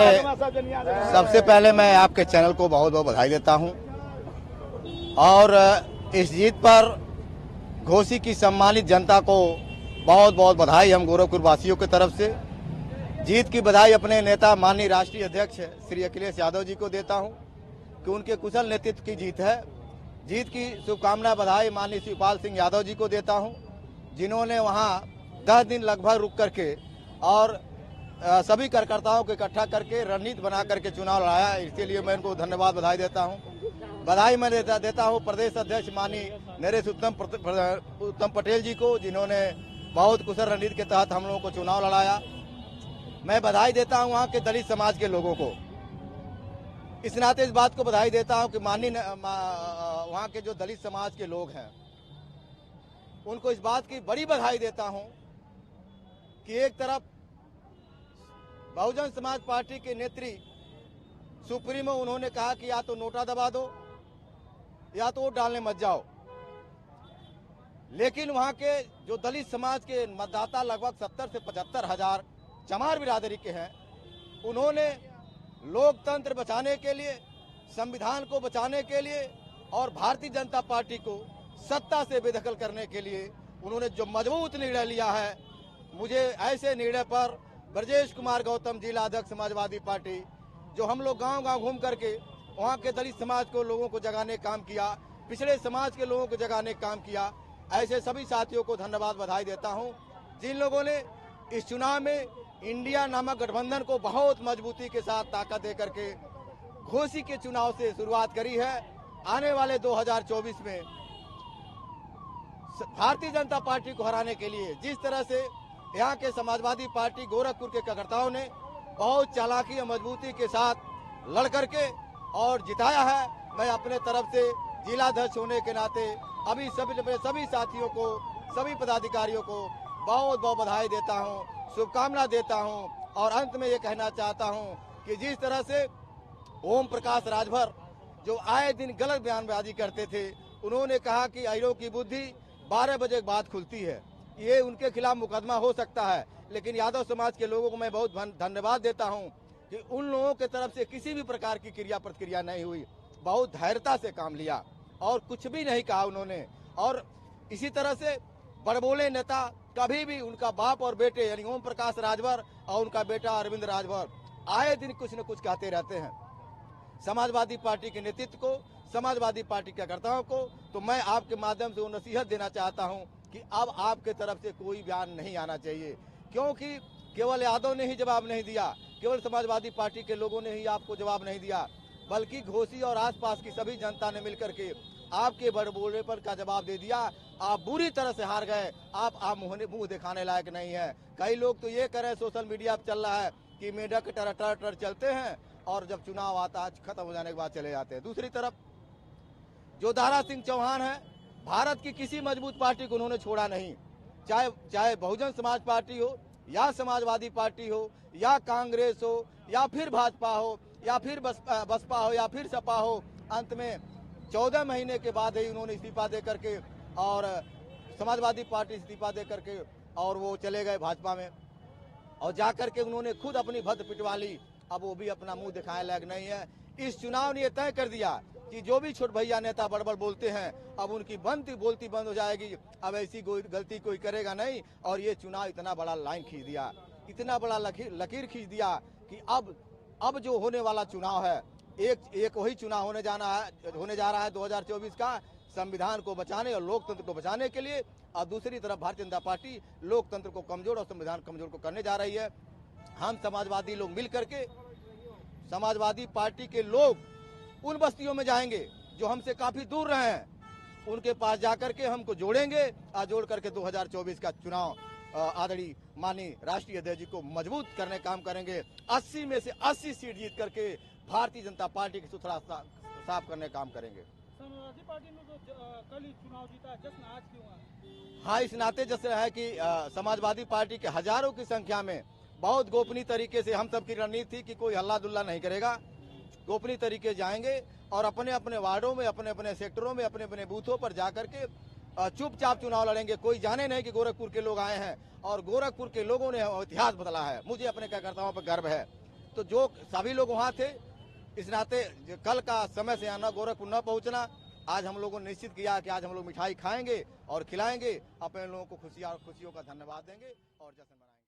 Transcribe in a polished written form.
सबसे पहले मैं आपके चैनल को बहुत बहुत बधाई देता हूं और इस जीत पर घोसी की सम्मानित जनता को बहुत बहुत बधाई हम गोरखपुर वासियों की तरफ से। जीत की बधाई अपने नेता माननीय राष्ट्रीय अध्यक्ष श्री अखिलेश यादव जी को देता हूं कि उनके कुशल नेतृत्व की जीत है। जीत की शुभकामना बधाई माननीय शिवपाल सिंह यादव जी को देता हूं, जिन्होंने वहां 10 दिन लगभग रुक करके और सभी कार्यकर्ताओं को इकट्ठा करके रणनीति बना करके चुनाव लड़ाया। इसके लिए मैं उनको धन्यवाद बधाई देता हूं। बधाई मैं देता हूं प्रदेश अध्यक्ष माननीय नरेश उत्तम पटेल जी को, जिन्होंने बहुत कुशल रणनीति के तहत हम लोगों को चुनाव लड़ाया। मैं बधाई देता हूं वहां के दलित समाज के लोगों को। इस नाते इस बात को बधाई देता हूं कि माननीय वहां के जो दलित समाज के लोग हैं उनको इस बात की बड़ी बधाई देता हूं कि एक तरफ बहुजन समाज पार्टी के नेत्री सुप्रीमो उन्होंने कहा कि या तो नोटा दबा दो या तो वोट डालने मत जाओ, लेकिन वहां के जो दलित समाज के मतदाता लगभग 70 से 75 हजार चमार बिरादरी के हैं, उन्होंने लोकतंत्र बचाने के लिए, संविधान को बचाने के लिए और भारतीय जनता पार्टी को सत्ता से बेदखल करने के लिए उन्होंने जो मजबूत निर्णय लिया है, मुझे ऐसे निर्णय पर ब्रजेश कुमार गौतम जिला अध्यक्ष समाजवादी पार्टी, जो हम लोग गांव-गांव घूम करके वहां के दलित समाज को लोगों को जगाने काम किया, पिछड़े समाज के लोगों को जगाने काम किया, ऐसे सभी साथियों को धन्यवाद बधाई देता हूं, जिन लोगों ने इस चुनाव में इंडिया नामक गठबंधन को बहुत मजबूती के साथ ताकत दे करके घोसी के चुनाव से शुरुआत करी है। आने वाले 2024 में भारतीय जनता पार्टी को हराने के लिए जिस तरह से यहाँ के समाजवादी पार्टी गोरखपुर के कार्यकर्ताओं ने बहुत चालाकी और मजबूती के साथ लड़ करके और जिताया है, मैं अपने तरफ से जिलाध्यक्ष होने के नाते अभी सभी साथियों को, सभी पदाधिकारियों को बहुत बहुत बधाई देता हूँ, शुभकामना देता हूँ। और अंत में ये कहना चाहता हूँ कि जिस तरह से ओम प्रकाश राजभर जो आए दिन गलत बयानबाजी करते थे, उन्होंने कहा कि अहिरों की बुद्धि 12 बजे के बाद खुलती है, ये उनके खिलाफ मुकदमा हो सकता है। लेकिन यादव समाज के लोगों को मैं बहुत धन्यवाद देता हूं कि उन लोगों के तरफ से किसी भी प्रकार की क्रिया प्रतिक्रिया नहीं हुई, बहुत धैर्यता से काम लिया और कुछ भी नहीं कहा उन्होंने। और इसी तरह से बड़बोले नेता कभी भी उनका बाप और बेटे यानी ओम प्रकाश राजभर और उनका बेटा अरविंद राजभर आए दिन कुछ न कुछ कहते रहते हैं समाजवादी पार्टी के नेतृत्व को, समाजवादी पार्टी के कार्यकर्ताओं को। तो मैं आपके माध्यम से वो नसीहत देना चाहता हूं कि अब आपके तरफ से कोई बयान नहीं आना चाहिए, क्योंकि केवल यादव ने ही जवाब नहीं दिया, केवल समाजवादी पार्टी के लोगों ने ही आपको जवाब नहीं दिया, बल्कि घोसी और आसपास की सभी जनता ने मिलकर के आपके बड़बोलेपन का जवाब दे दिया। आप बुरी तरह से हार गए, आप मुंह दिखाने लायक नहीं है। कई लोग तो ये कह रहे हैं, सोशल मीडिया पर चल रहा है कि मेढक टर चलते हैं और जब चुनाव आता है खत्म हो जाने के बाद चले जाते हैं। दूसरी तरफ जो दारा सिंह चौहान है, भारत की किसी मजबूत पार्टी को उन्होंने छोड़ा नहीं, चाहे बहुजन समाज पार्टी हो या समाजवादी पार्टी हो या कांग्रेस हो या फिर भाजपा हो या फिर बसपा हो या फिर सपा हो। अंत में 14 महीने के बाद ही उन्होंने इस्तीफा दे करके और समाजवादी पार्टी इस्तीफा दे करके और वो चले गए भाजपा में और जाकर के उन्होंने खुद अपनी भद्द पिटवा ली। अब वो भी अपना मुंह दिखाने लायक नहीं है। इस चुनाव ने तय कर दिया कि जो भी छोट भैया नेता बड़बड़ बोलते हैं अब उनकी बोलती बंद हो जाएगी, अब ऐसी गलती कोई करेगा नहीं। और ये चुनाव इतना बड़ा लाइन खींच दिया, इतना बड़ा लकीर खींच दिया कि अब जो होने वाला चुनाव है एक वही चुनाव होने जा रहा है 2024 का, संविधान को बचाने और लोकतंत्र को बचाने के लिए। और दूसरी तरफ भारतीय जनता पार्टी लोकतंत्र को कमजोर और संविधान कमजोर को करने जा रही है। हम समाजवादी लोग मिल करके, समाजवादी पार्टी के लोग उन बस्तियों में जाएंगे जो हमसे काफी दूर रहे हैं, उनके पास जाकर के हमको जोड़ेंगे और जोड़ करके 2024 का चुनाव आदरणीय माननीय राष्ट्रीय अध्यक्ष जी को मजबूत करने काम करेंगे। 80 में से 80 सीट जीत करके भारतीय जनता पार्टी की सुथरा साफ करने काम करेंगे। समाजवादी पार्टी ने तो कल ही चुनाव जीता, जश्न आज क्यों है? हाँ, इस नाते जैसे है कि समाजवादी पार्टी के हजारों की संख्या में बहुत गोपनीय तरीके से हम सबकी रणनीति थी कि कोई हल्ला दुल्ला नहीं करेगा, गोपनीय तरीके जाएंगे और अपने अपने वार्डों में, अपने अपने सेक्टरों में, अपने अपने बूथों पर जाकर के चुपचाप चुनाव लड़ेंगे। कोई जाने नहीं कि गोरखपुर के लोग आए हैं और गोरखपुर के लोगों ने इतिहास बदला है। मुझे अपने कार्यकर्ताओं पर गर्व है। तो जो सभी लोग वहाँ थे, इस नाते कल का समय से आना, गोरखपुर न पहुँचना, आज हम लोगों ने निश्चित किया कि आज हम लोग मिठाई खाएंगे और खिलाएंगे, अपने लोगों को खुशियों का धन्यवाद देंगे और जश्न मनाएंगे।